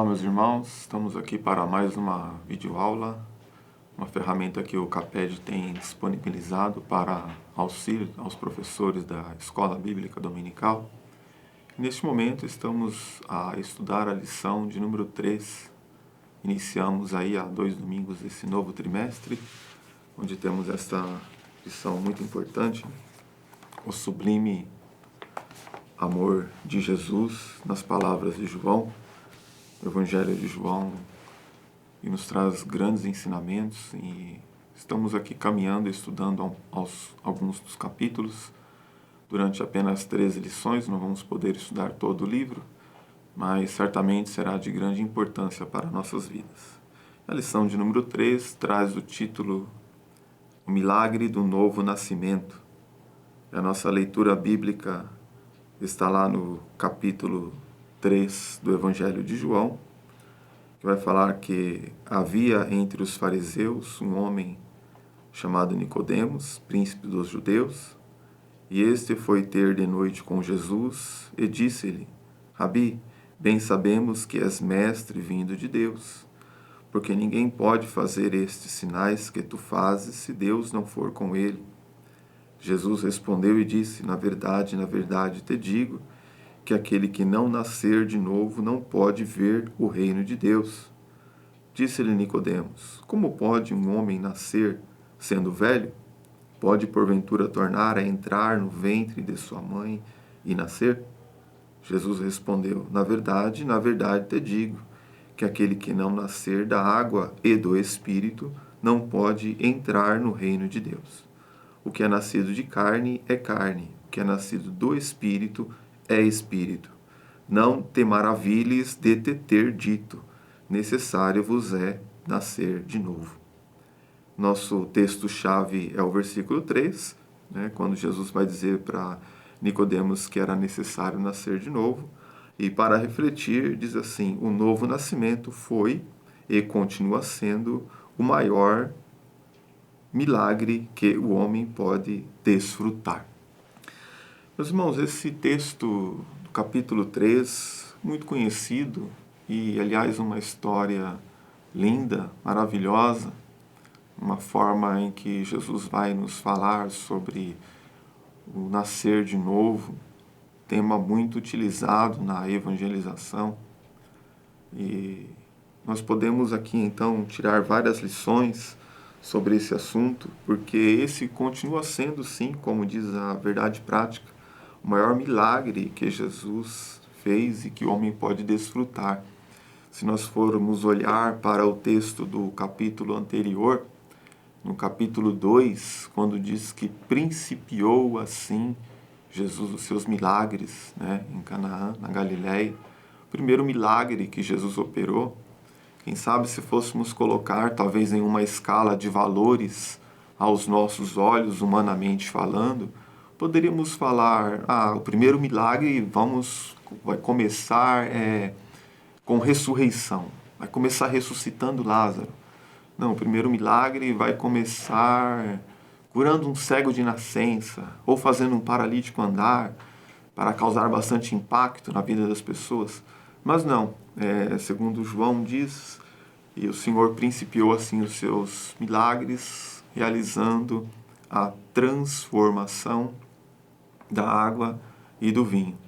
Olá, meus irmãos, estamos aqui para mais uma videoaula, uma ferramenta que o CAPED tem disponibilizado para auxílio aos professores da Escola Bíblica Dominical. Neste momento estamos a estudar a lição de número 3. Iniciamos aí há 2 domingos esse novo trimestre, onde temos esta lição muito importante, o sublime amor de Jesus, nas palavras de João. O Evangelho de João e nos traz grandes ensinamentos e estamos aqui caminhando, estudando alguns dos capítulos. Durante apenas 13 lições, não vamos poder estudar todo o livro, mas certamente será de grande importância para nossas vidas. A lição de número 3 traz o título O Milagre do Novo Nascimento. A nossa leitura bíblica está lá no capítulo 3 do Evangelho de João, que vai falar que havia entre os fariseus um homem chamado Nicodemos, príncipe dos judeus, e este foi ter de noite com Jesus e disse-lhe: Rabi, bem sabemos que és mestre vindo de Deus, porque ninguém pode fazer estes sinais que tu fazes se Deus não for com ele. Jesus respondeu e disse: na verdade te digo, que aquele que não nascer de novo não pode ver o reino de Deus. Disse-lhe Nicodemos: como pode um homem nascer sendo velho? Pode porventura tornar a entrar no ventre de sua mãe e nascer? Jesus respondeu: na verdade te digo, que aquele que não nascer da água e do Espírito não pode entrar no reino de Deus. O que é nascido de carne é carne, o que é nascido do Espírito é Espírito. Não te maravilhes de te ter dito: necessário vos é nascer de novo. Nosso texto-chave é o versículo 3, quando Jesus vai dizer para Nicodemos que era necessário nascer de novo. E para refletir, diz assim: o novo nascimento foi e continua sendo o maior milagre que o homem pode desfrutar. Meus irmãos, esse texto do capítulo 3, muito conhecido e, aliás, uma história linda, maravilhosa, uma forma em que Jesus vai nos falar sobre o nascer de novo, tema muito utilizado na evangelização. E nós podemos aqui, então, tirar várias lições sobre esse assunto, porque esse continua sendo, sim, como diz a verdade prática, o maior milagre que Jesus fez e que o homem pode desfrutar. Se nós formos olhar para o texto do capítulo anterior, no capítulo 2, quando diz que principiou assim Jesus os seus milagres, em Canaã, na Galileia, o primeiro milagre que Jesus operou, quem sabe se fôssemos colocar talvez em uma escala de valores aos nossos olhos, humanamente falando, poderíamos falar, o primeiro milagre vai começar com ressurreição, vai começar ressuscitando Lázaro. Não, o primeiro milagre vai começar curando um cego de nascença, ou fazendo um paralítico andar, para causar bastante impacto na vida das pessoas. Mas não, segundo João diz, e o Senhor principiou assim os seus milagres, realizando a transformação da água e do vinho.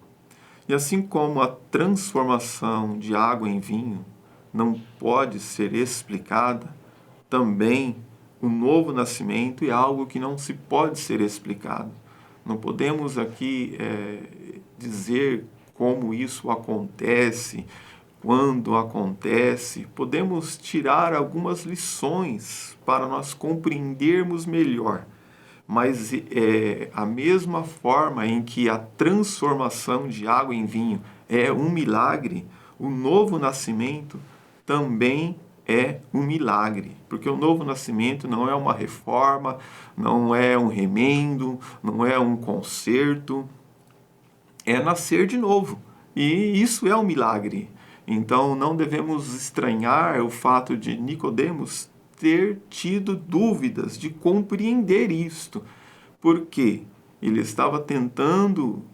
E assim como a transformação de água em vinho não pode ser explicada, também o novo nascimento é algo que não se pode ser explicado. Não podemos aqui dizer como isso acontece, quando acontece. Podemos tirar algumas lições para nós compreendermos melhor. Mas a mesma forma em que a transformação de água em vinho é um milagre, o novo nascimento também é um milagre. Porque o novo nascimento não é uma reforma, não é um remendo, não é um conserto, é nascer de novo. E isso é um milagre. Então não devemos estranhar o fato de Nicodemos ter tido dúvidas de compreender isto, porque ele estava tentando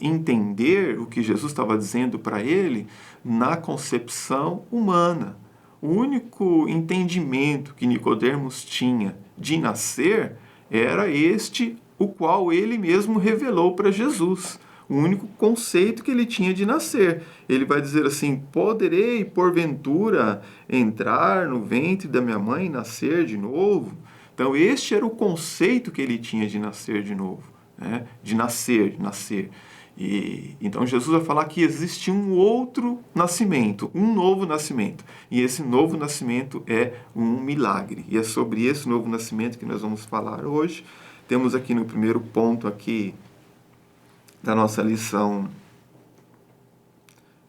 entender o que Jesus estava dizendo para ele na concepção humana. O único entendimento que Nicodemos tinha de nascer era este, o qual ele mesmo revelou para Jesus. O único conceito que ele tinha de nascer. Ele vai dizer assim: poderei, porventura, entrar no ventre da minha mãe e nascer de novo? Então, este era o conceito que ele tinha de nascer de novo. Né? De nascer. E então Jesus vai falar que existe um outro nascimento, um novo nascimento. E esse novo nascimento é um milagre. E é sobre esse novo nascimento que nós vamos falar hoje. Temos aqui no primeiro ponto aqui da nossa lição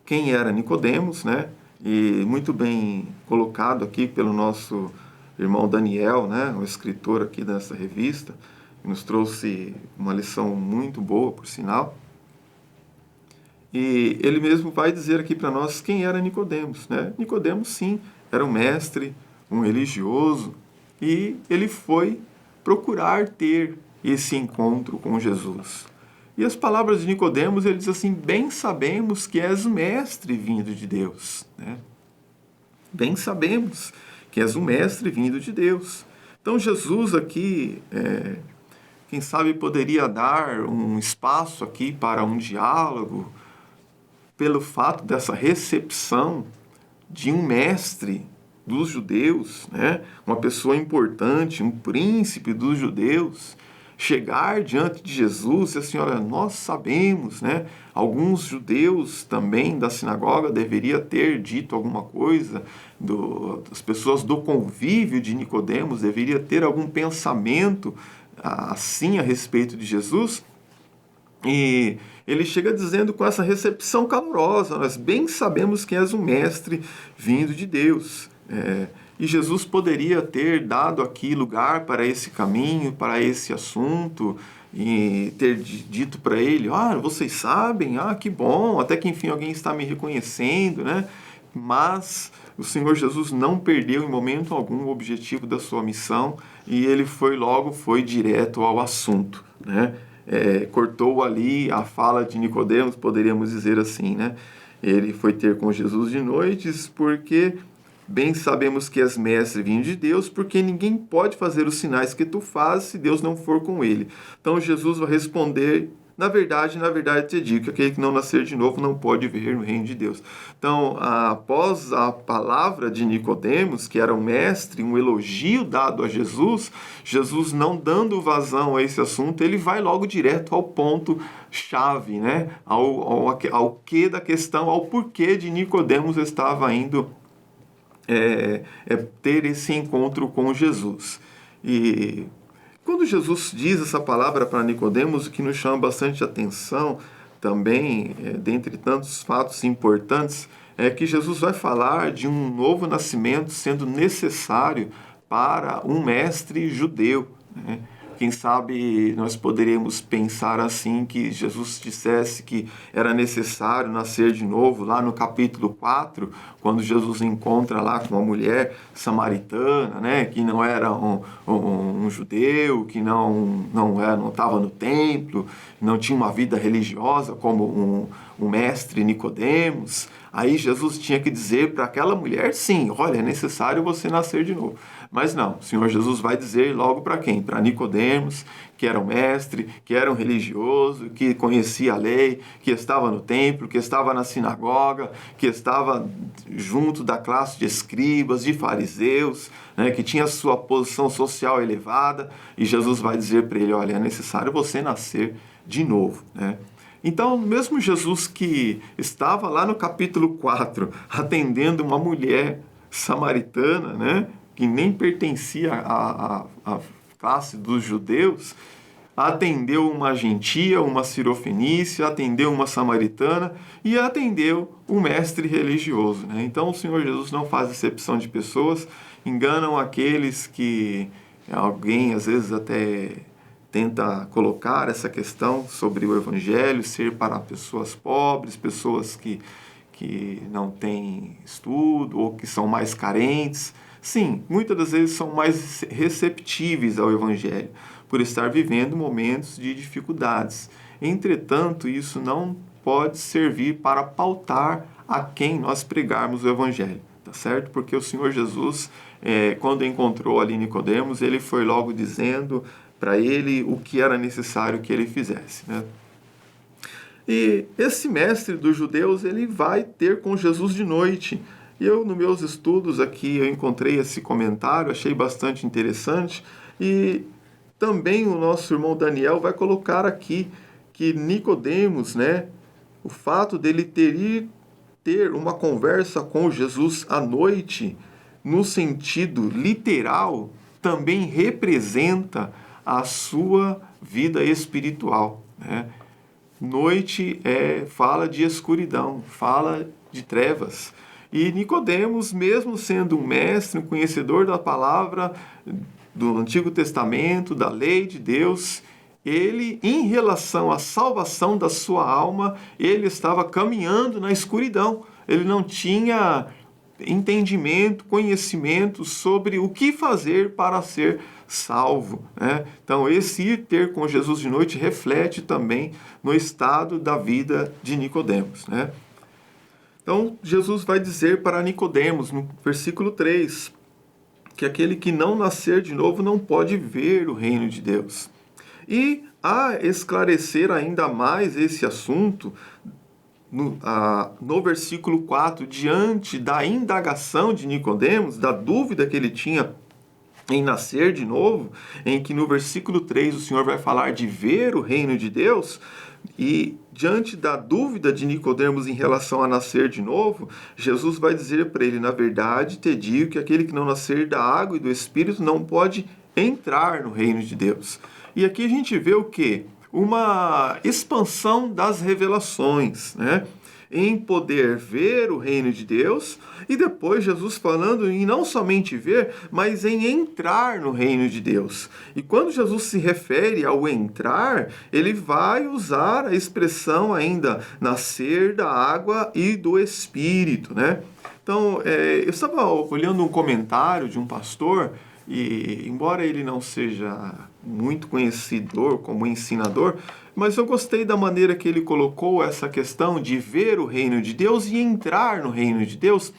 quem era Nicodemos, né? E muito bem colocado aqui pelo nosso irmão Daniel, né? O escritor aqui dessa revista, que nos trouxe uma lição muito boa, por sinal. E ele mesmo vai dizer aqui para nós quem era Nicodemos, né? Nicodemos, sim, era um mestre, um religioso, e ele foi procurar ter esse encontro com Jesus. E as palavras de Nicodemos, ele diz assim: bem sabemos que és o mestre vindo de Deus, né? Bem sabemos que és o mestre vindo de Deus. Então Jesus aqui, quem sabe poderia dar um espaço aqui para um diálogo, pelo fato dessa recepção de um mestre dos judeus, né? Uma pessoa importante, um príncipe dos judeus, chegar diante de Jesus e assim: olha, nós sabemos, né? Alguns judeus também da sinagoga deveria ter dito alguma coisa, as pessoas do convívio de Nicodemos deveria ter algum pensamento assim a respeito de Jesus. E ele chega dizendo com essa recepção calorosa: nós bem sabemos que és um mestre vindo de Deus. E Jesus poderia ter dado aqui lugar para esse caminho, para esse assunto, e ter dito para ele: vocês sabem, que bom, até que enfim alguém está me reconhecendo, né? Mas o Senhor Jesus não perdeu em momento algum o objetivo da sua missão, e ele foi direto ao assunto, né? Cortou ali a fala de Nicodemos, poderíamos dizer assim, né? Ele foi ter com Jesus de noites, porque bem sabemos que és mestre vindo de Deus, porque ninguém pode fazer os sinais que tu fazes se Deus não for com ele. Então Jesus vai responder: na verdade te digo que aquele que não nascer de novo não pode ver o reino de Deus. Então, após a palavra de Nicodemos, que era um mestre, um elogio dado a Jesus, Jesus não dando vazão a esse assunto, ele vai logo direto ao ponto chave, né? Ao que da questão, ao porquê de Nicodemos estava indo ter esse encontro com Jesus. E quando Jesus diz essa palavra para Nicodemos, o que nos chama bastante atenção também, dentre tantos fatos importantes, é que Jesus vai falar de um novo nascimento sendo necessário para um mestre judeu, né? Quem sabe nós poderíamos pensar assim, que Jesus dissesse que era necessário nascer de novo, lá no capítulo 4, quando Jesus encontra lá com uma mulher samaritana, né, que não era um judeu, que não estava no templo, não tinha uma vida religiosa como um mestre Nicodemos. Aí Jesus tinha que dizer para aquela mulher: sim, olha, é necessário você nascer de novo. Mas não, o Senhor Jesus vai dizer logo para quem? Para Nicodemos, que era um mestre, que era um religioso, que conhecia a lei, que estava no templo, que estava na sinagoga, que estava junto da classe de escribas, de fariseus, né, que tinha sua posição social elevada. E Jesus vai dizer para ele: olha, é necessário você nascer de novo, né? Então, mesmo Jesus, que estava lá no capítulo 4, atendendo uma mulher samaritana, né, que nem pertencia à classe dos judeus, atendeu uma gentia, uma sirofenícia, atendeu uma samaritana e atendeu um mestre religioso, né? Então, o Senhor Jesus não faz exceção de pessoas, enganam aqueles que alguém, às vezes, até tenta colocar essa questão sobre o Evangelho ser para pessoas pobres, pessoas que não têm estudo ou que são mais carentes. Sim, muitas das vezes são mais receptíveis ao Evangelho, por estar vivendo momentos de dificuldades. Entretanto, isso não pode servir para pautar a quem nós pregarmos o Evangelho, tá certo? Porque o Senhor Jesus, quando encontrou ali Nicodemos, ele foi logo dizendo para ele o que era necessário que ele fizesse, né? E esse mestre dos judeus, ele vai ter com Jesus de noite. E eu, nos meus estudos aqui, eu encontrei esse comentário, achei bastante interessante. E também o nosso irmão Daniel vai colocar aqui que Nicodemos, né, o fato dele ter uma conversa com Jesus à noite, no sentido literal, também representa a sua vida espiritual, né? Noite fala de escuridão, fala de trevas. E Nicodemos, mesmo sendo um mestre, um conhecedor da palavra do Antigo Testamento, da lei de Deus, ele, em relação à salvação da sua alma, ele estava caminhando na escuridão. Ele não tinha entendimento, conhecimento sobre o que fazer para ser salvo, né? Então, esse ir ter com Jesus de noite reflete também no estado da vida de Nicodemos, né? Então, Jesus vai dizer para Nicodemos, no versículo 3, que aquele que não nascer de novo não pode ver o reino de Deus. E a esclarecer ainda mais esse assunto, no versículo 4, diante da indagação de Nicodemos, da dúvida que ele tinha em nascer de novo, em que no versículo 3 o Senhor vai falar de ver o reino de Deus, e diante da dúvida de Nicodemos em relação a nascer de novo, Jesus vai dizer para ele: na verdade te digo que aquele que não nascer da água e do Espírito não pode entrar no reino de Deus. E aqui a gente vê o quê? Uma expansão das revelações, né? Em poder ver o reino de Deus, e depois Jesus falando em não somente ver, mas em entrar no reino de Deus. E quando Jesus se refere ao entrar, ele vai usar a expressão ainda nascer da água e do Espírito, né? Então, eu estava olhando um comentário de um pastor, e embora ele não seja muito conhecedor como ensinador, mas eu gostei da maneira que ele colocou essa questão de ver o reino de Deus e entrar no reino de Deus,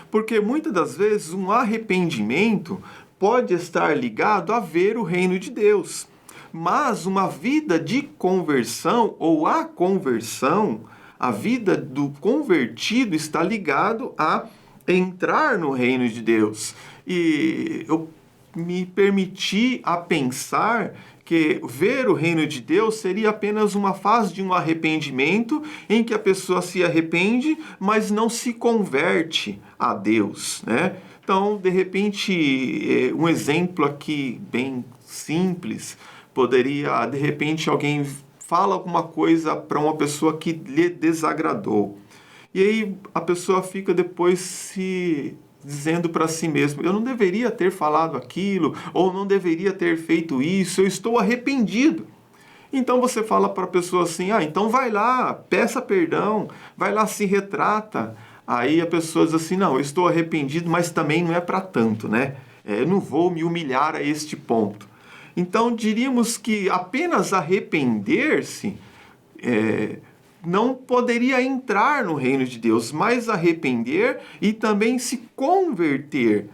porque muitas das vezes um arrependimento pode estar ligado a ver o reino de Deus, mas uma vida de conversão ou a conversão, a vida do convertido está ligado a entrar no reino de Deus. E eu me permiti a pensar que ver o reino de Deus seria apenas uma fase de um arrependimento em que a pessoa se arrepende, mas não se converte a Deus, né? Então, de repente, um exemplo aqui bem simples, poderia, de repente, alguém fala alguma coisa para uma pessoa que lhe desagradou. E aí a pessoa fica depois se dizendo para si mesmo: eu não deveria ter falado aquilo, ou não deveria ter feito isso, eu estou arrependido. Então você fala para a pessoa assim: então vai lá, peça perdão, vai lá, se retrata. Aí a pessoa diz assim: não, eu estou arrependido, mas também não é para tanto, né? Eu não vou me humilhar a este ponto. Então diríamos que apenas arrepender-se não poderia entrar no reino de Deus, mas arrepender e também se converter.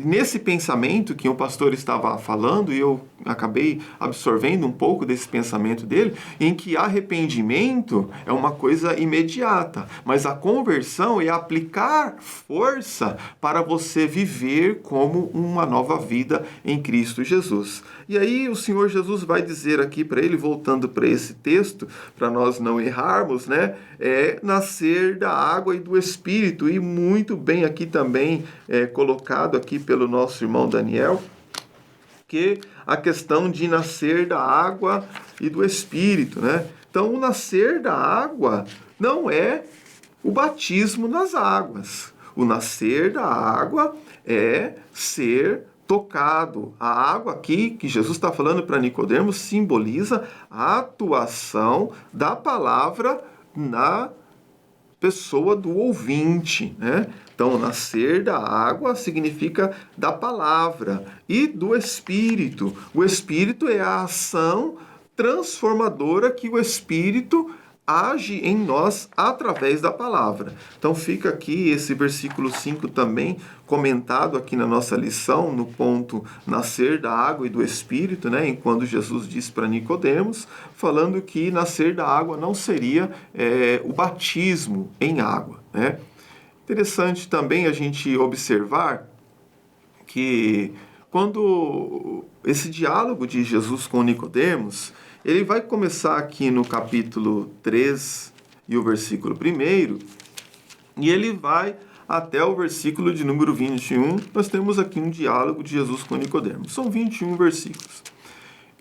Nesse pensamento que o pastor estava falando, e eu acabei absorvendo um pouco desse pensamento dele, em que arrependimento é uma coisa imediata, mas a conversão é aplicar força para você viver como uma nova vida em Cristo Jesus. E aí o Senhor Jesus vai dizer aqui para ele, voltando para esse texto, para nós não errarmos, né? Nascer da água e do Espírito, e muito bem aqui também colocado aqui pelo nosso irmão Daniel, que a questão de nascer da água e do Espírito, né? Então, o nascer da água não é o batismo nas águas. O nascer da água é ser tocado. A água aqui, que Jesus está falando para Nicodemos, simboliza a atuação da palavra na pessoa do ouvinte, né? Então, nascer da água significa da palavra e do Espírito. O Espírito é a ação transformadora que o Espírito age em nós através da palavra. Então fica aqui esse versículo 5 também comentado aqui na nossa lição, no ponto nascer da água e do Espírito, né? Enquanto Jesus disse para Nicodemos, falando que nascer da água não seria o batismo em água, né? Interessante também a gente observar que quando esse diálogo de Jesus com Nicodemos, ele vai começar aqui no capítulo 3 e o versículo 1, e ele vai até o versículo de número 21. Nós temos aqui um diálogo de Jesus com Nicodemos. São 21 versículos.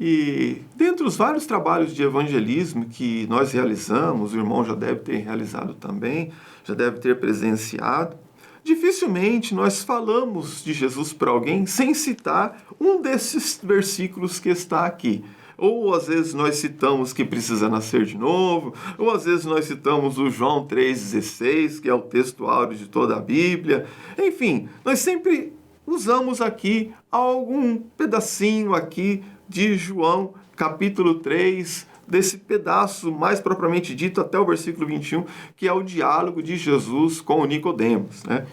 E dentre os vários trabalhos de evangelismo que nós realizamos, o irmão já deve ter realizado também, já deve ter presenciado, dificilmente nós falamos de Jesus para alguém sem citar um desses versículos que está aqui. Ou às vezes nós citamos que precisa nascer de novo, ou às vezes nós citamos o João 3,16, que é o texto áureo de toda a Bíblia. Enfim, nós sempre usamos aqui algum pedacinho aqui de João, capítulo 3, desse pedaço mais propriamente dito até o versículo 21, que é o diálogo de Jesus com Nicodemos, né?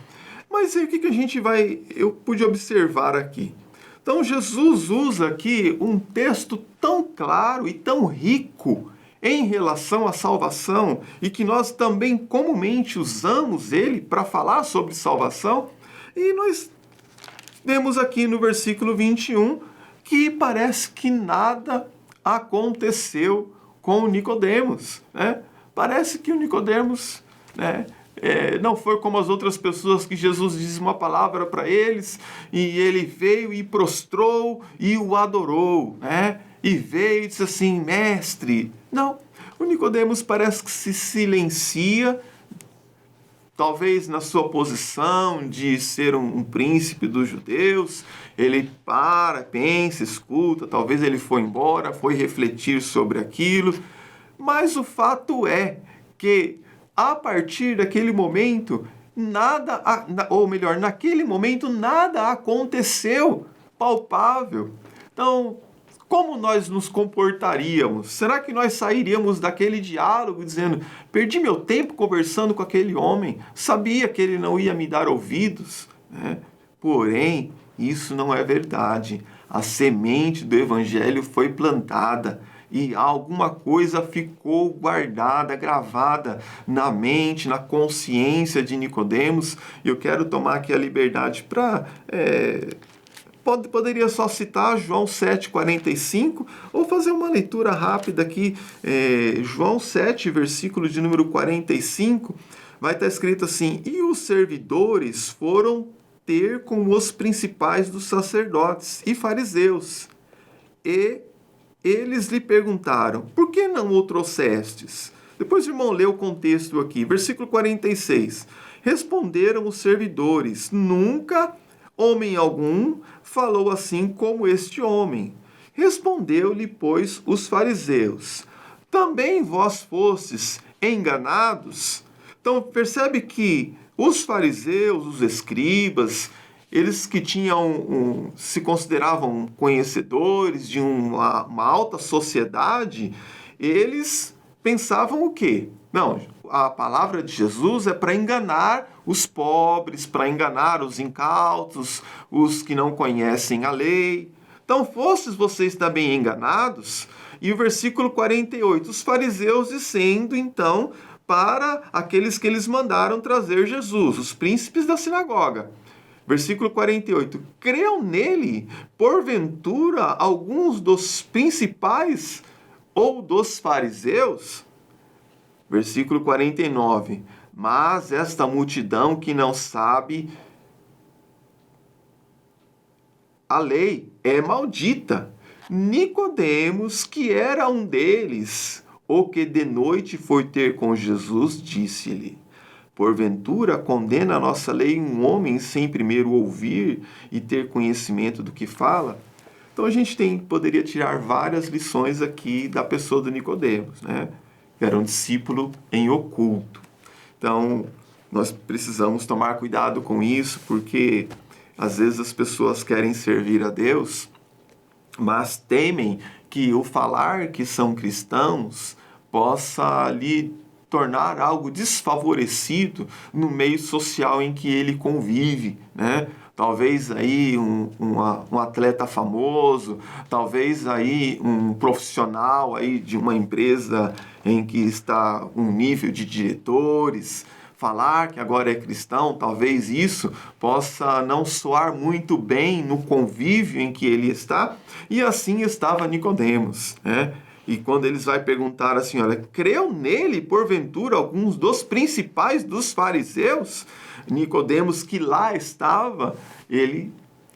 Mas aí o que eu pude observar aqui? Então Jesus usa aqui um texto tão claro e tão rico em relação à salvação, e que nós também comumente usamos ele para falar sobre salvação, e nós vemos aqui no versículo 21 que parece que nada aconteceu com Nicodemos, né? Parece que o Nicodemos, né, não foi como as outras pessoas que Jesus diz uma palavra para eles e ele veio e prostrou e o adorou, né? E veio e disse assim, mestre. Não, o Nicodemos parece que se silencia, talvez na sua posição de ser um príncipe dos judeus. Ele pensa, escuta, talvez ele foi embora, foi refletir sobre aquilo, mas o fato é que a partir daquele momento, naquele momento nada aconteceu palpável. Então, como nós nos comportaríamos? Será que nós sairíamos daquele diálogo dizendo, perdi meu tempo conversando com aquele homem, sabia que ele não ia me dar ouvidos, né? Porém, isso não é verdade. A semente do evangelho foi plantada e alguma coisa ficou guardada, gravada na mente, na consciência de Nicodemos. Eu quero tomar aqui a liberdade para... Poderia só citar João 7,45, ou fazer uma leitura rápida aqui. João 7, versículo de número 45, vai estar escrito assim, e os servidores foram ter com os principais dos sacerdotes e fariseus, e eles lhe perguntaram, por que não o trouxestes? Depois o irmão lê o contexto aqui, versículo 46. Responderam os servidores, nunca homem algum falou assim como este homem. Respondeu-lhe, pois, os fariseus, também vós fostes enganados? Então percebe que os fariseus, os escribas, eles que se consideravam conhecedores de uma alta sociedade, eles pensavam o quê? Não, a palavra de Jesus é para enganar os pobres, para enganar os incautos, os que não conhecem a lei. Então, fostes vocês também enganados? E o versículo 48, os fariseus dizendo, então, para aqueles que eles mandaram trazer Jesus, os príncipes da sinagoga. Versículo 48, creu nele, porventura, alguns dos principais ou dos fariseus? Versículo 49, mas esta multidão que não sabe a lei é maldita. Nicodemos, que era um deles, o que de noite foi ter com Jesus, disse-lhe, porventura condena a nossa lei um homem sem primeiro ouvir e ter conhecimento do que fala? Então a gente poderia tirar várias lições aqui da pessoa do Nicodemos, né? Era um discípulo em oculto. Então nós precisamos tomar cuidado com isso, porque às vezes as pessoas querem servir a Deus, mas temem que o falar que são cristãos possa lhe tornar algo desfavorecido no meio social em que ele convive, né? Talvez aí um atleta famoso, talvez aí um profissional aí de uma empresa em que está um nível de diretores, falar que agora é cristão, talvez isso possa não soar muito bem no convívio em que ele está, e assim estava Nicodemos, né? E quando eles vai perguntar assim, olha, creu nele, porventura, alguns dos principais dos fariseus? Nicodemos, que lá estava, ele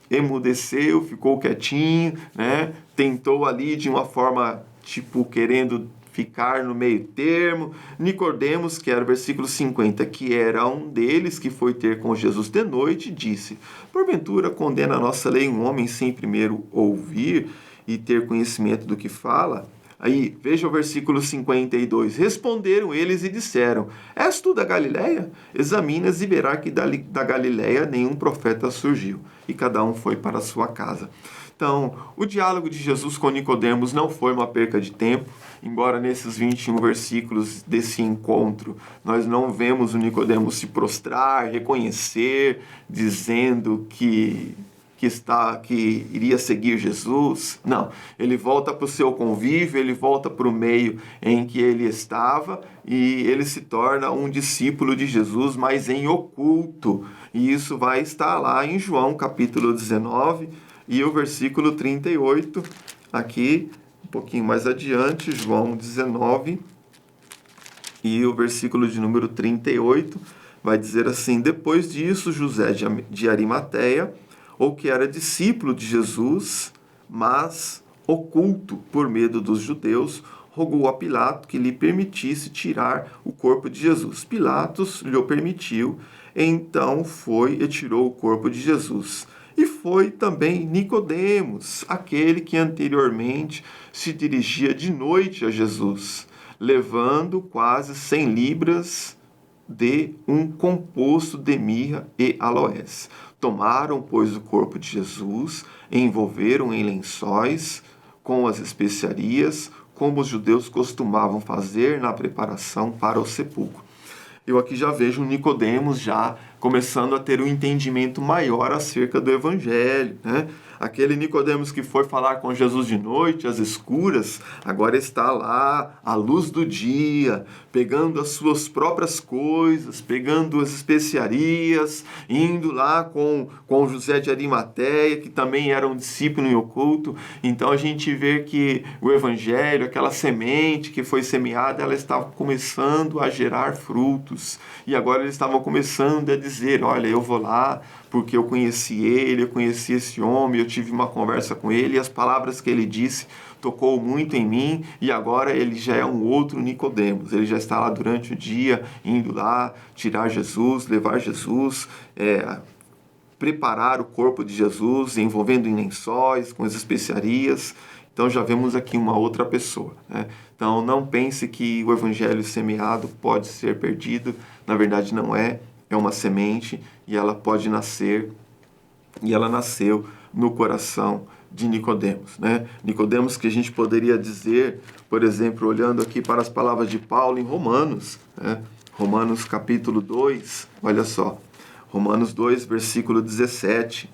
emudeceu, ficou quietinho, né? Tentou ali de uma forma, tipo, querendo ficar no meio termo. Nicodemos, que era o versículo 50, que era um deles que foi ter com Jesus de noite, disse, porventura condena a nossa lei um homem sem primeiro ouvir e ter conhecimento do que fala? Aí, veja o versículo 52. Responderam eles e disseram, és tu da Galileia? Examinas e verás que da Galileia nenhum profeta surgiu. E cada um foi para a sua casa. Então, o diálogo de Jesus com Nicodemos não foi uma perca de tempo, embora nesses 21 versículos desse encontro nós não vemos o Nicodemos se prostrar, reconhecer, dizendo que iria seguir Jesus. Não, ele volta para o seu convívio, ele volta para o meio em que ele estava e ele se torna um discípulo de Jesus, mas em oculto. E isso vai estar lá em João capítulo 19 e o versículo 38, aqui um pouquinho mais adiante, João 19 e o versículo de número 38 vai dizer assim, depois disso José de Arimateia, ou que era discípulo de Jesus, mas oculto por medo dos judeus, rogou a Pilato que lhe permitisse tirar o corpo de Jesus. Pilatos lhe o permitiu, então foi e tirou o corpo de Jesus. E foi também Nicodemos, aquele que anteriormente se dirigia de noite a Jesus, levando quase 100 libras de um composto de mirra e aloés. Tomaram, pois, o corpo de Jesus, envolveram em lençóis com as especiarias, como os judeus costumavam fazer na preparação para o sepulcro. Eu aqui já vejo Nicodemos já começando a ter um entendimento maior acerca do Evangelho, né? Aquele Nicodemos que foi falar com Jesus de noite, às escuras, agora está lá, à luz do dia, pegando as suas próprias coisas, pegando as especiarias, indo lá com José de Arimateia, que também era um discípulo em oculto. Então a gente vê que o Evangelho, aquela semente que foi semeada, ela estava começando a gerar frutos. E agora eles estavam começando a dizer, olha, eu vou lá porque eu conheci ele, eu conheci esse homem, eu tive uma conversa com ele, e as palavras que ele disse tocou muito em mim, e agora ele já é um outro Nicodemos, ele já está lá durante o dia, indo lá, tirar Jesus, levar Jesus, preparar o corpo de Jesus, envolvendo em lençóis, com as especiarias. Então já vemos aqui uma outra pessoa, né? Então não pense que o evangelho semeado pode ser perdido, na verdade não é, é uma semente e ela pode nascer, e ela nasceu no coração de Nicodemos, né? Nicodemos que a gente poderia dizer, por exemplo, olhando aqui para as palavras de Paulo em Romanos, né? Romanos capítulo 2, olha só, Romanos 2, versículo 17.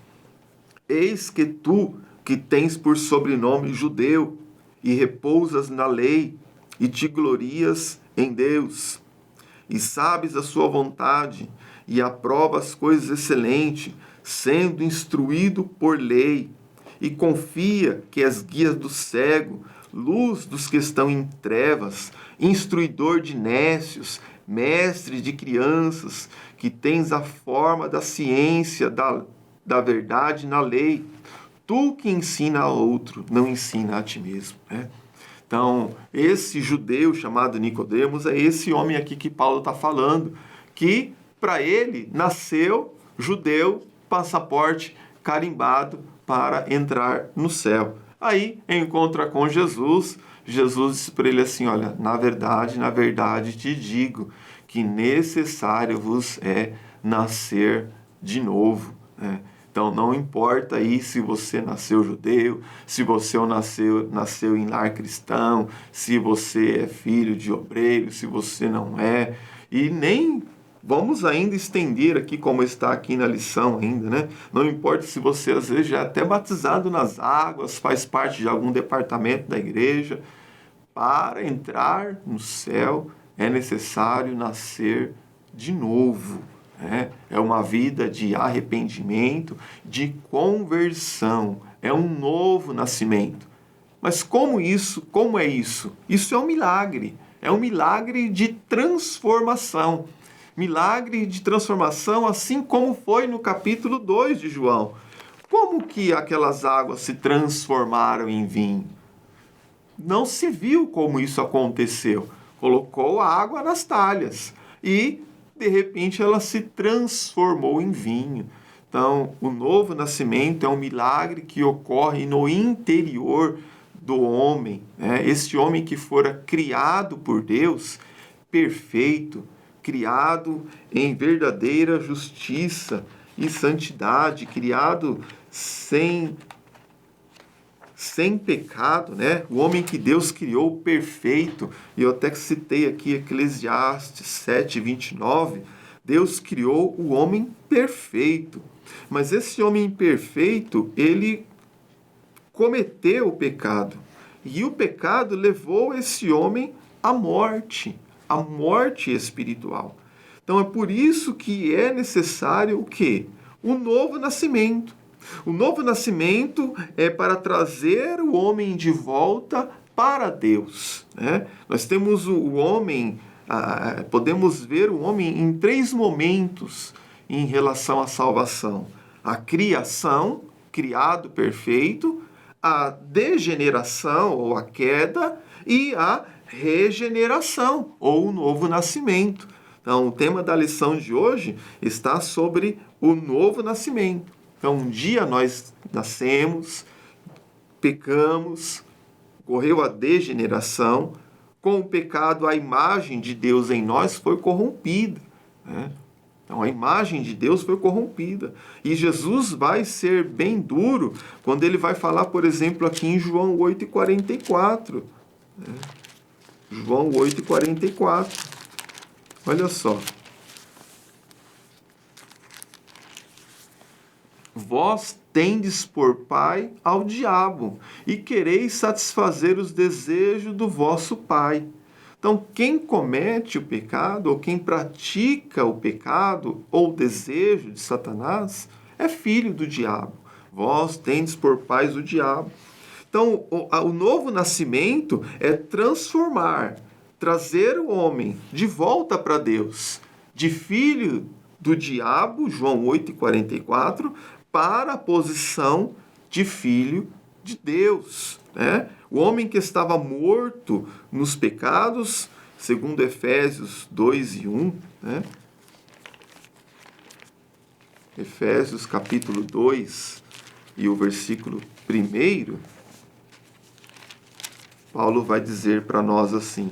Eis que tu, que tens por sobrenome judeu, e repousas na lei, e te glorias em Deus, e sabes a sua vontade, e aprovas coisas excelentes, sendo instruído por lei, e confia que és guia do cego, luz dos que estão em trevas, instruidor de nécios, mestre de crianças, que tens a forma da ciência, da verdade na lei. Tu que ensina a outro, não ensina a ti mesmo, né? Então, esse judeu chamado Nicodemos é esse homem aqui que Paulo está falando, que para ele nasceu judeu, passaporte carimbado para entrar no céu. Aí encontra com Jesus, Jesus disse para ele assim, olha, na verdade te digo que necessário vos é nascer de novo, né? Então não importa aí se você nasceu judeu, se você nasceu em lar cristão, se você é filho de obreiro, se você não é, e nem vamos ainda estender aqui como está aqui na lição ainda, né? Não importa se você às vezes já é até batizado nas águas, faz parte de algum departamento da igreja, para entrar no céu é necessário nascer de novo. É uma vida de arrependimento, de conversão, é um novo nascimento. Mas como é isso? Isso é um milagre de transformação. Milagre de transformação, assim como foi no capítulo 2 de João. Como que aquelas águas se transformaram em vinho? Não se viu como isso aconteceu. Colocou a água nas talhas e de repente ela se transformou em vinho. Então, o novo nascimento é um milagre que ocorre no interior do homem. Este homem que fora criado por Deus, perfeito, criado em verdadeira justiça e santidade, criado sem pecado, né? O homem que Deus criou perfeito. E eu até citei aqui Eclesiastes 7:29. Deus criou o homem perfeito. Mas esse homem perfeito, ele cometeu o pecado. E o pecado levou esse homem à morte espiritual. Então é por isso que é necessário o quê? O novo nascimento. O novo nascimento é para trazer o homem de volta para Deus. Nós temos o homem, podemos ver o homem em 3 momentos em relação à salvação. A criação, criado perfeito, a degeneração ou a queda e a regeneração ou o novo nascimento. Então, o tema da lição de hoje está sobre o novo nascimento. Então, um dia nós nascemos, pecamos, ocorreu a degeneração, com o pecado a imagem de Deus em nós foi corrompida. Então, a imagem de Deus foi corrompida. E Jesus vai ser bem duro quando ele vai falar, por exemplo, aqui em João 8:44. João 8:44. Olha só. Vós tendes por pai ao diabo, e quereis satisfazer os desejos do vosso pai. Então, quem comete o pecado, ou quem pratica o pecado, ou o desejo de Satanás, é filho do diabo. Vós tendes por pais o diabo. Então, o novo nascimento é transformar, trazer o homem de volta para Deus, de filho do diabo, João 8:44, para a posição de filho de Deus. O homem que estava morto nos pecados, segundo Efésios 2:1, Efésios capítulo 2 e o versículo 1, Paulo vai dizer para nós assim: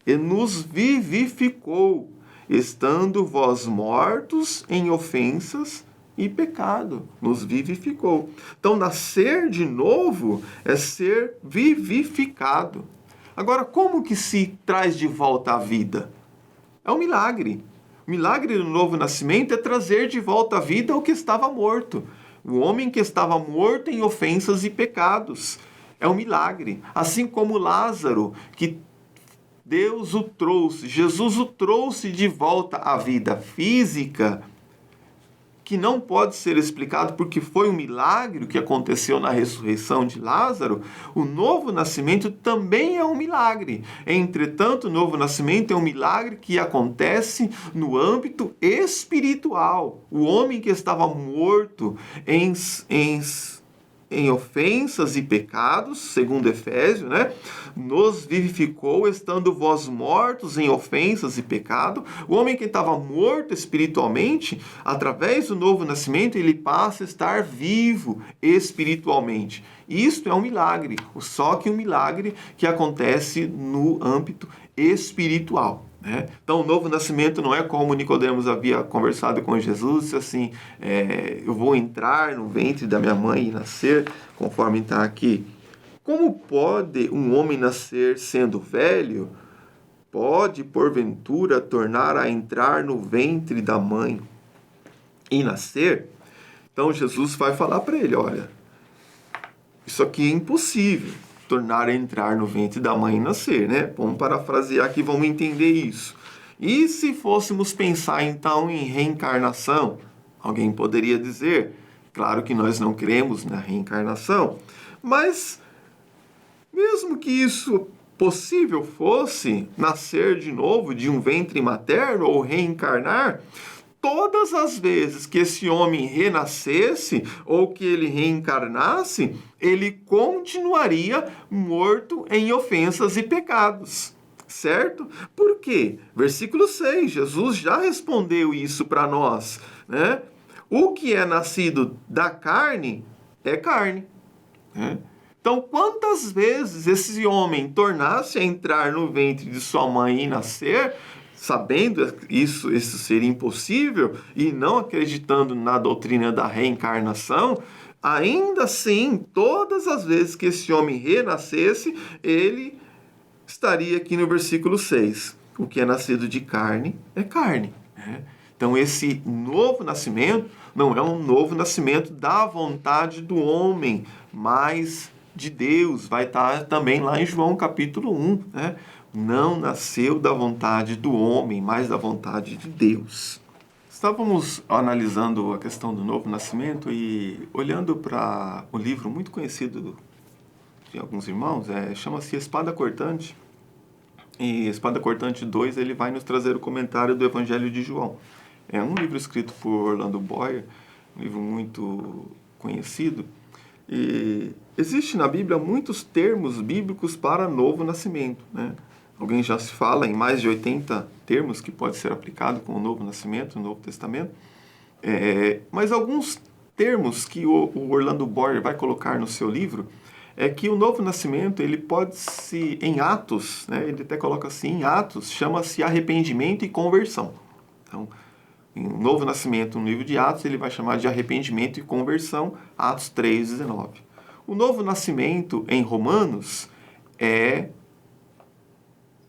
e nos vivificou, estando vós mortos em ofensas e pecado. Nos vivificou. Então, nascer de novo é ser vivificado. Agora, como que se traz de volta à vida? É um milagre. O milagre do novo nascimento é trazer de volta à vida o que estava morto. O homem que estava morto em ofensas e pecados. É um milagre. Assim como Lázaro, que Deus o trouxe, Jesus o trouxe de volta à vida física, que não pode ser explicado porque foi um milagre o que aconteceu na ressurreição de Lázaro. O novo nascimento também é um milagre. Entretanto, o novo nascimento é um milagre que acontece no âmbito espiritual. O homem que estava morto em ofensas e pecados, segundo Efésios, nos vivificou, estando vós mortos em ofensas e pecado. O homem que estava morto espiritualmente, através do novo nascimento, ele passa a estar vivo espiritualmente. Isto é um milagre, só que um milagre que acontece no âmbito espiritual. né? Então, o novo nascimento não é como Nicodemos havia conversado com Jesus, assim, eu vou entrar no ventre da minha mãe e nascer, conforme está aqui. Como pode um homem nascer sendo velho? Pode, porventura, tornar a entrar no ventre da mãe e nascer? Então, Jesus vai falar para ele, olha, isso aqui é impossível, tornar a entrar no ventre da mãe e nascer, né? Vamos parafrasear aqui, vamos entender isso. E se fôssemos pensar então em reencarnação? Alguém poderia dizer, claro que nós não cremos na reencarnação, mas mesmo que isso possível fosse, nascer de novo de um ventre materno ou reencarnar, todas as vezes que esse homem renascesse ou que ele reencarnasse, ele continuaria morto em ofensas e pecados. Certo? Por quê? Versículo 6, Jesus já respondeu isso para nós, né? O que é nascido da carne é carne, né? Então, quantas vezes esse homem tornasse a entrar no ventre de sua mãe e nascer, sabendo isso seria impossível e não acreditando na doutrina da reencarnação, ainda assim, todas as vezes que esse homem renascesse, ele estaria aqui no versículo 6. O que é nascido de carne é carne, né? Então, esse novo nascimento não é um novo nascimento da vontade do homem, mas de Deus. Vai estar também lá em João capítulo 1, né? Não nasceu da vontade do homem, mas da vontade de Deus. Estávamos analisando a questão do novo nascimento e olhando para um livro muito conhecido de alguns irmãos, chama-se Espada Cortante. E Espada Cortante 2, ele vai nos trazer o comentário do Evangelho de João. É um livro escrito por Orlando Boyer, um livro muito conhecido. E existe na Bíblia muitos termos bíblicos para novo nascimento, né? Alguém já se fala em mais de 80 termos que pode ser aplicado com o novo nascimento, no Novo Testamento. Mas alguns termos que o Orlando Boyer vai colocar no seu livro é que o novo nascimento, ele pode se, em Atos, né, ele até coloca assim, em Atos, chama-se arrependimento e conversão. Então, em novo nascimento, no livro de Atos, ele vai chamar de arrependimento e conversão, Atos 3:19. O novo nascimento, em Romanos, é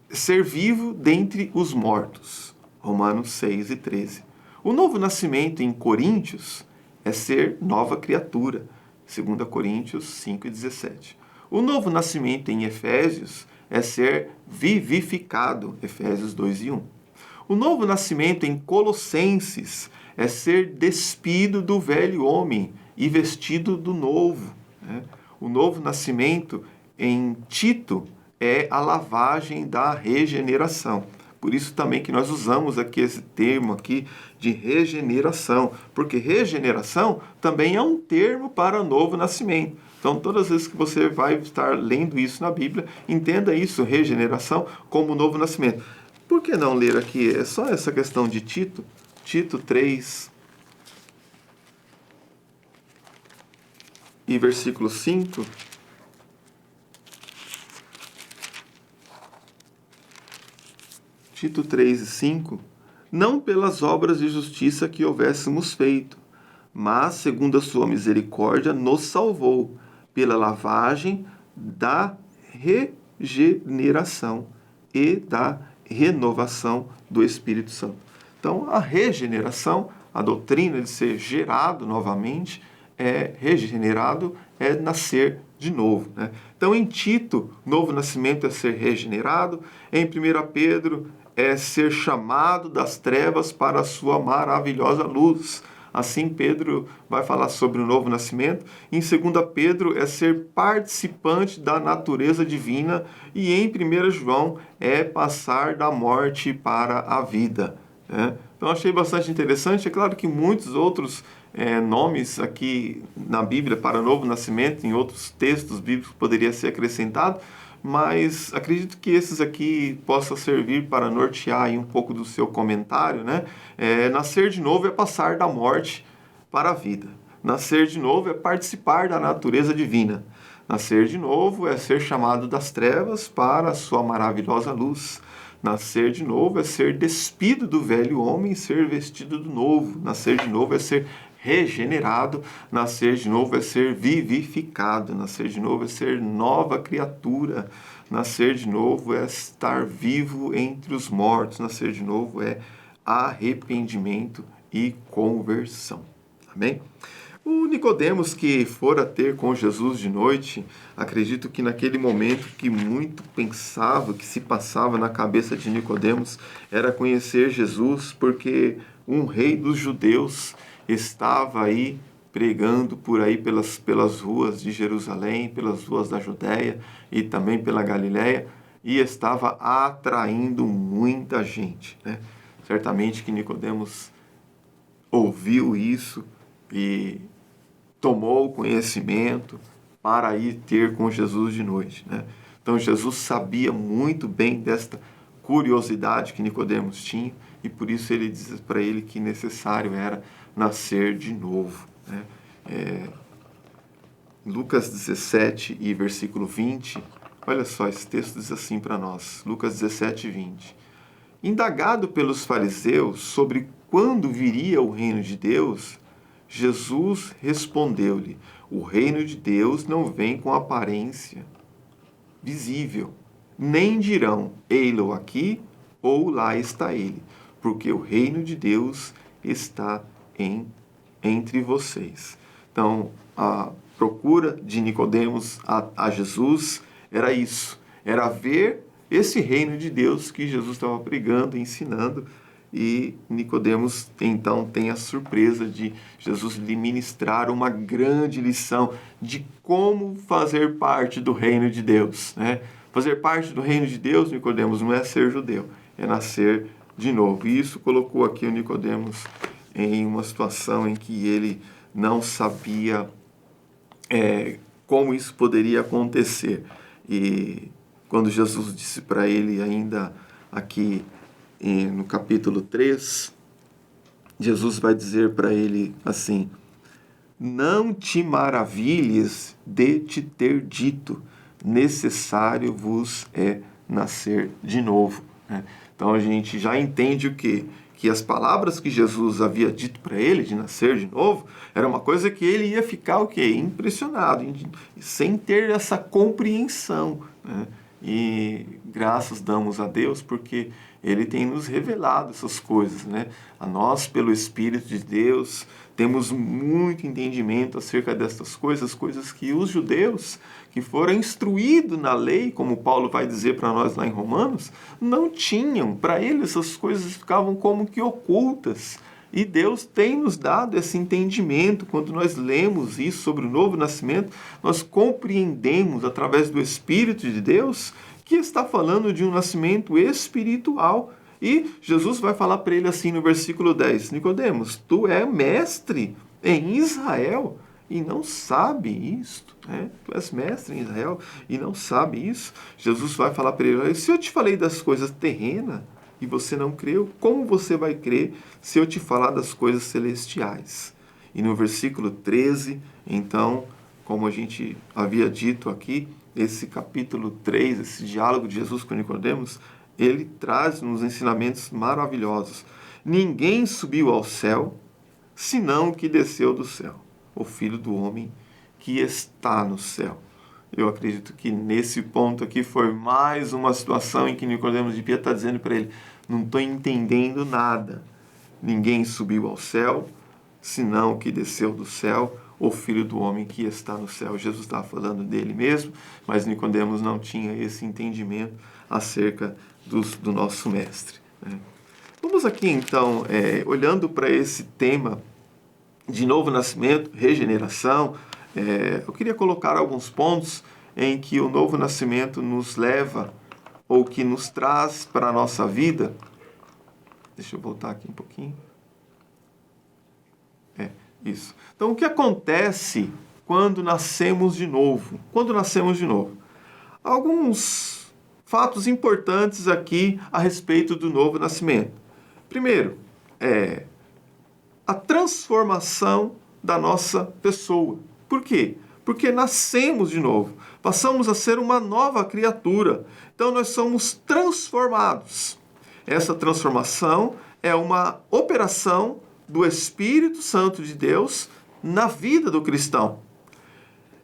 ser vivo dentre os mortos, Romanos 6:13. O novo nascimento, em Coríntios, é ser nova criatura, 2 Coríntios 5:17. O novo nascimento em Efésios é ser vivificado, Efésios 2:1. O novo nascimento em Colossenses é ser despido do velho homem e vestido do novo, né? O novo nascimento em Tito é a lavagem da regeneração. Por isso também que nós usamos aqui esse termo aqui de regeneração, porque regeneração também é um termo para novo nascimento. Então, todas as vezes que você vai estar lendo isso na Bíblia, entenda isso, regeneração, como novo nascimento. Por que não ler aqui? É só essa questão de Tito, Tito 3 e versículo 5. Tito 3:5, não pelas obras de justiça que houvéssemos feito, mas, segundo a sua misericórdia, nos salvou, pela lavagem da regeneração e da renovação do Espírito Santo. Então, a regeneração, a doutrina de ser gerado novamente, regenerado, é nascer de novo, né? Então, em Tito, novo nascimento é ser regenerado. Em 1 Pedro, é ser chamado das trevas para a sua maravilhosa luz. Assim, Pedro vai falar sobre o novo nascimento. Em 2 Pedro, é ser participante da natureza divina. E em 1 João, é passar da morte para a vida, né? Então, achei bastante interessante. É claro que muitos outros nomes aqui na Bíblia para novo nascimento, em outros textos bíblicos, poderia ser acrescentado, mas acredito que esses aqui possam servir para nortear aí um pouco do seu comentário, né? Nascer de novo é passar da morte para a vida. Nascer de novo é participar da natureza divina. Nascer de novo é ser chamado das trevas para a sua maravilhosa luz. Nascer de novo é ser despido do velho homem e ser vestido do novo. Nascer de novo é ser regenerado. Nascer de novo é ser vivificado. Nascer de novo é ser nova criatura. Nascer de novo é estar vivo entre os mortos. Nascer de novo é arrependimento e conversão. Amém? O Nicodemos que fora ter com Jesus de noite, acredito que naquele momento que muito pensava, que se passava na cabeça de Nicodemos, era conhecer Jesus, porque um rei dos judeus estava aí pregando por aí pelas ruas de Jerusalém, pelas ruas da Judéia e também pela Galiléia, e estava atraindo muita gente, né? Certamente que Nicodemos ouviu isso e tomou conhecimento para ir ter com Jesus de noite, né? Então Jesus sabia muito bem desta curiosidade que Nicodemos tinha e por isso ele diz para ele que necessário era nascer de novo, né? Lucas 17 e versículo 20, olha só, esse texto diz assim para nós, Lucas 17, 20. Indagado pelos fariseus sobre quando viria o reino de Deus, Jesus respondeu-lhe: o reino de Deus não vem com aparência visível, nem dirão, ei-lo aqui ou lá está ele, porque o reino de Deus está entre vocês. Então, a procura de Nicodemos a Jesus era isso, era ver esse reino de Deus que Jesus estava pregando, ensinando, e Nicodemos então tem a surpresa de Jesus lhe ministrar uma grande lição de como fazer parte do reino de Deus, né? Fazer parte do reino de Deus, Nicodemos, não é ser judeu, é nascer de novo. E isso colocou aqui o Nicodemos em uma situação em que ele não sabia como isso poderia acontecer. E quando Jesus disse para ele ainda aqui no capítulo 3, Jesus vai dizer para ele assim: não te maravilhes de te ter dito, necessário vos é nascer de novo. Então a gente já entende o quê? Que as palavras que Jesus havia dito para ele de nascer de novo era uma coisa que ele ia ficar o quê? Impressionado, sem ter essa compreensão, né? E graças damos a Deus porque Ele tem nos revelado essas coisas, né? A nós, pelo Espírito de Deus, temos muito entendimento acerca dessas coisas, coisas que os judeus, que foram instruídos na lei, como Paulo vai dizer para nós lá em Romanos, não tinham. Para eles essas coisas ficavam como que ocultas. E Deus tem nos dado esse entendimento. Quando nós lemos isso sobre o novo nascimento, nós compreendemos através do Espírito de Deus que está falando de um nascimento espiritual. E Jesus vai falar para ele assim no versículo 10, Nicodemos, tu é mestre em Israel e não sabe isto, né? Tu és mestre em Israel e não sabe isso. Jesus vai falar para ele, se eu te falei das coisas terrenas e você não creu, como você vai crer se eu te falar das coisas celestiais? E no versículo 13, então, como a gente havia dito aqui, esse capítulo 3, esse diálogo de Jesus com Nicodemos, ele traz uns ensinamentos maravilhosos. Ninguém subiu ao céu, senão o que desceu do céu, o Filho do Homem que está no céu. Eu acredito que nesse ponto aqui foi mais uma situação em que Nicodemos devia estar dizendo para ele, não estou entendendo nada. Ninguém subiu ao céu, senão o que desceu do céu, o Filho do Homem que está no céu. Jesus estava falando dele mesmo, mas Nicodemos não tinha esse entendimento acerca do nosso Mestre, né? Vamos aqui então, olhando para esse tema de novo nascimento, regeneração, eu queria colocar alguns pontos em que o novo nascimento nos leva ou que nos traz para a nossa vida. Deixa eu voltar aqui um pouquinho. Isso. Então, o que acontece quando nascemos de novo? Quando nascemos de novo? Alguns fatos importantes aqui a respeito do novo nascimento. Primeiro, a transformação da nossa pessoa. Por quê? Porque nascemos de novo. passamos a ser uma nova criatura. Então nós somos transformados. Essa transformação é uma operação do Espírito Santo de Deus na vida do cristão.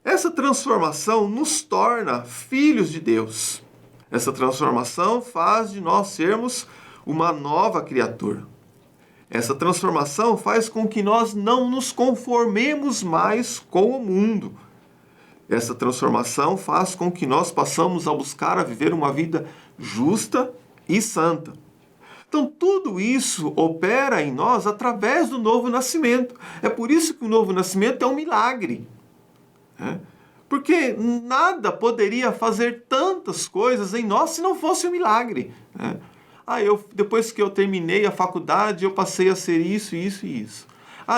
Essa transformação nos torna filhos de Deus. Essa transformação faz de nós sermos uma nova criatura. Essa transformação faz com que nós não nos conformemos mais com o mundo. Essa transformação faz com que nós passamos a buscar a viver uma vida justa e santa. Então, tudo isso opera em nós através do novo nascimento. É por isso que o novo nascimento é um milagre. Porque nada poderia fazer tantas coisas em nós se não fosse um milagre. Depois que eu terminei a faculdade, eu passei a ser isso, isso e isso.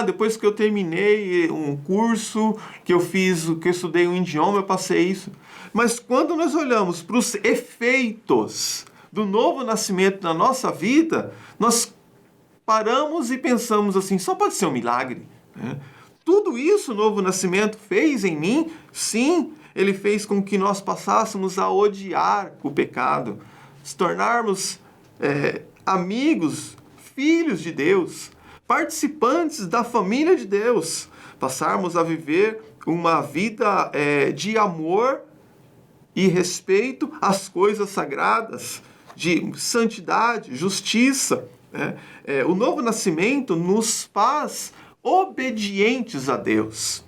Depois que eu terminei um curso que eu fiz, que eu estudei um idioma, eu passei isso. Mas quando nós olhamos para os efeitos do novo nascimento na nossa vida, nós paramos e pensamos assim, só pode ser um milagre. Tudo isso o novo nascimento fez em mim? Sim, ele fez com que nós passássemos a odiar o pecado, se tornarmos amigos, filhos de Deus, participantes da família de Deus, passarmos a viver uma vida de amor e respeito às coisas sagradas, de santidade, justiça. O novo nascimento nos faz obedientes a Deus.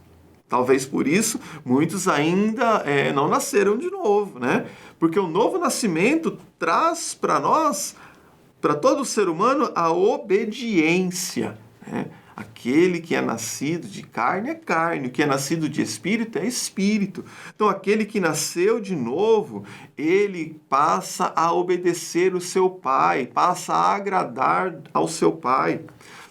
Talvez por isso muitos ainda não nasceram de novo, Porque o novo nascimento traz para nós, para todo ser humano, a obediência. Aquele que é nascido de carne é carne, o que é nascido de espírito é espírito. Então, aquele que nasceu de novo, ele passa a obedecer o seu pai, passa a agradar ao seu pai.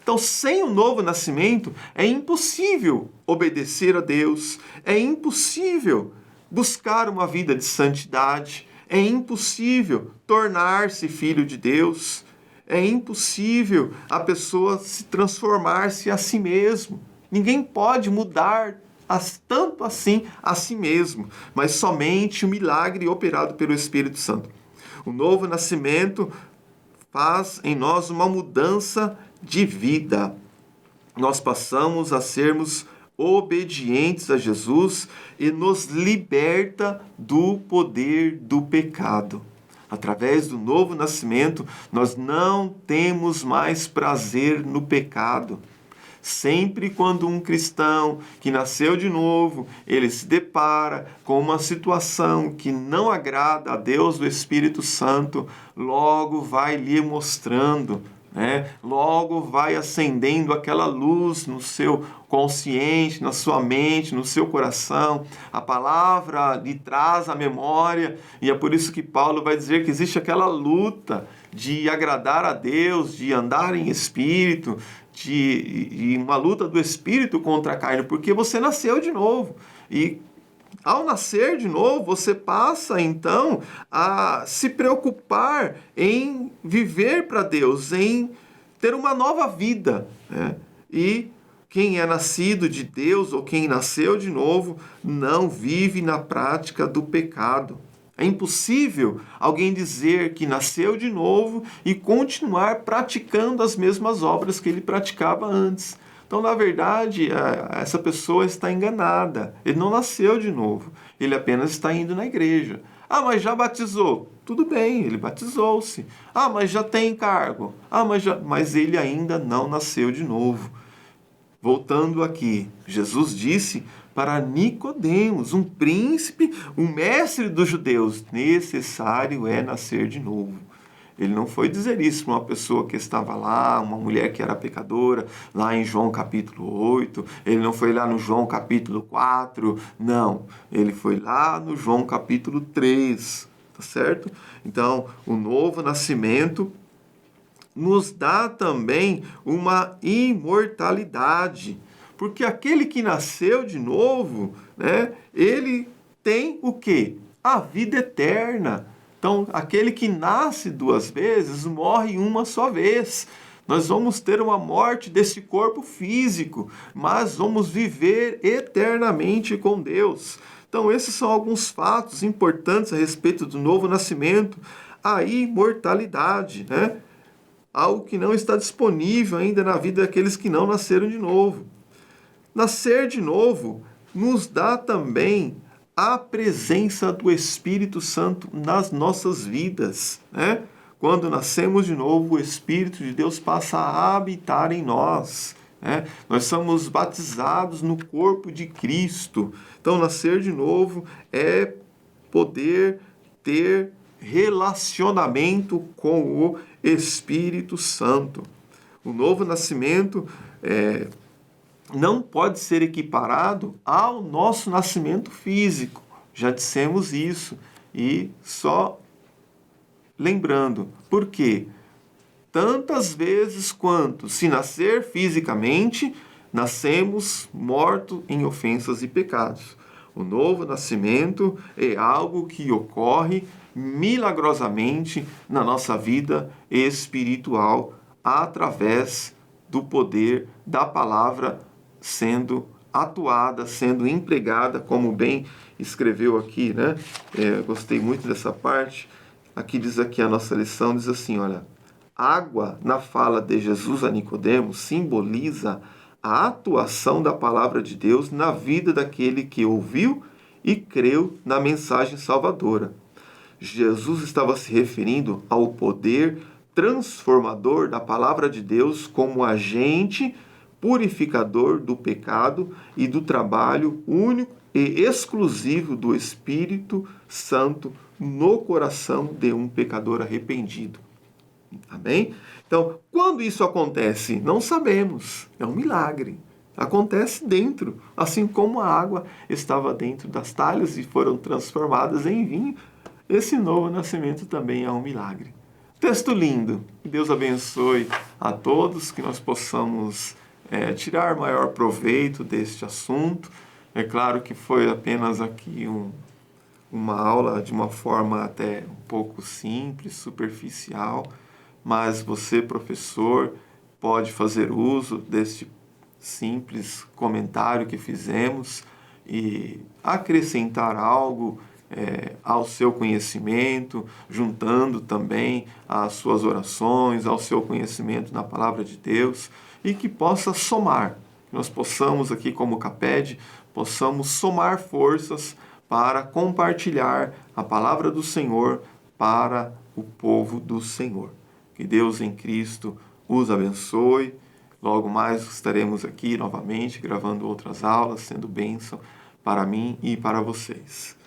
Então, sem o novo nascimento, é impossível obedecer a Deus, é impossível buscar uma vida de santidade, é impossível tornar-se filho de Deus, é impossível a pessoa se transformar-se a si mesmo. Ninguém pode mudar tanto assim a si mesmo, mas somente o milagre operado pelo Espírito Santo. O novo nascimento faz em nós uma mudança de vida. Nós passamos a sermos obedientes a Jesus e nos liberta do poder do pecado. Através do novo nascimento, nós não temos mais prazer no pecado. Sempre quando um cristão que nasceu de novo, ele se depara com uma situação que não agrada a Deus do Espírito Santo, logo vai lhe mostrando, logo vai acendendo aquela luz no seu consciente, na sua mente, no seu coração. A palavra lhe traz a memória, e é por isso que Paulo vai dizer que existe aquela luta de agradar a Deus, de andar em espírito, de uma luta do espírito contra a carne, porque você nasceu de novo. E ao nascer de novo, você passa então a se preocupar em viver para Deus, em ter uma nova vida. E quem é nascido de Deus ou quem nasceu de novo não vive na prática do pecado. É impossível alguém dizer que nasceu de novo e continuar praticando as mesmas obras que ele praticava antes. Então, na verdade, essa pessoa está enganada. Ele não nasceu de novo. Ele apenas está indo na igreja. Mas já batizou. Tudo bem, ele batizou-se. Mas já tem cargo. Mas ele ainda não nasceu de novo. Voltando aqui, Jesus disse para Nicodemos, um príncipe, um mestre dos judeus, necessário é nascer de novo. Ele não foi dizer isso para uma pessoa que estava lá, uma mulher que era pecadora, lá em João capítulo 8. Ele não foi lá no João capítulo 4. Não, ele foi lá no João capítulo 3. Tá certo? Então, o novo nascimento nos dá também uma imortalidade. Porque aquele que nasceu de novo, ele tem o quê? A vida eterna. Então, aquele que nasce duas vezes, morre uma só vez. Nós vamos ter uma morte desse corpo físico, mas vamos viver eternamente com Deus. Então, esses são alguns fatos importantes a respeito do novo nascimento. A imortalidade, né? Algo que não está disponível ainda na vida daqueles que não nasceram de novo. Nascer de novo nos dá também a presença do Espírito Santo nas nossas vidas, né? Quando nascemos de novo, o Espírito de Deus passa a habitar em nós, né? Nós somos batizados no corpo de Cristo. Então, nascer de novo é poder ter relacionamento com o Espírito Santo. O novo nascimento não pode ser equiparado ao nosso nascimento físico. Já dissemos isso. E só lembrando, por quê? Tantas vezes quanto se nascer fisicamente, nascemos mortos em ofensas e pecados. O novo nascimento é algo que ocorre milagrosamente na nossa vida espiritual através do poder da palavra sendo atuada, sendo empregada, como bem escreveu aqui, né? Gostei muito dessa parte. Aqui diz aqui a nossa lição, diz assim, olha, água na fala de Jesus a Nicodemos simboliza a atuação da palavra de Deus na vida daquele que ouviu e creu na mensagem salvadora. Jesus estava se referindo ao poder transformador da palavra de Deus como agente purificador do pecado e do trabalho único e exclusivo do Espírito Santo no coração de um pecador arrependido. Amém? Então, quando isso acontece? Não sabemos. É um milagre. Acontece dentro, assim como a água estava dentro das talhas e foram transformadas em vinho. Esse novo nascimento também é um milagre. Texto lindo. Que Deus abençoe a todos, que nós possamos tirar maior proveito deste assunto. É claro que foi apenas aqui uma aula de uma forma até um pouco simples, superficial, mas você, professor, pode fazer uso deste simples comentário que fizemos e acrescentar algo ao seu conhecimento, juntando também às suas orações, ao seu conhecimento na palavra de Deus, e que possa somar, que nós possamos aqui como CAPED, possamos somar forças para compartilhar a palavra do Senhor para o povo do Senhor. Que Deus em Cristo os abençoe. Logo mais estaremos aqui novamente gravando outras aulas, sendo bênção para mim e para vocês.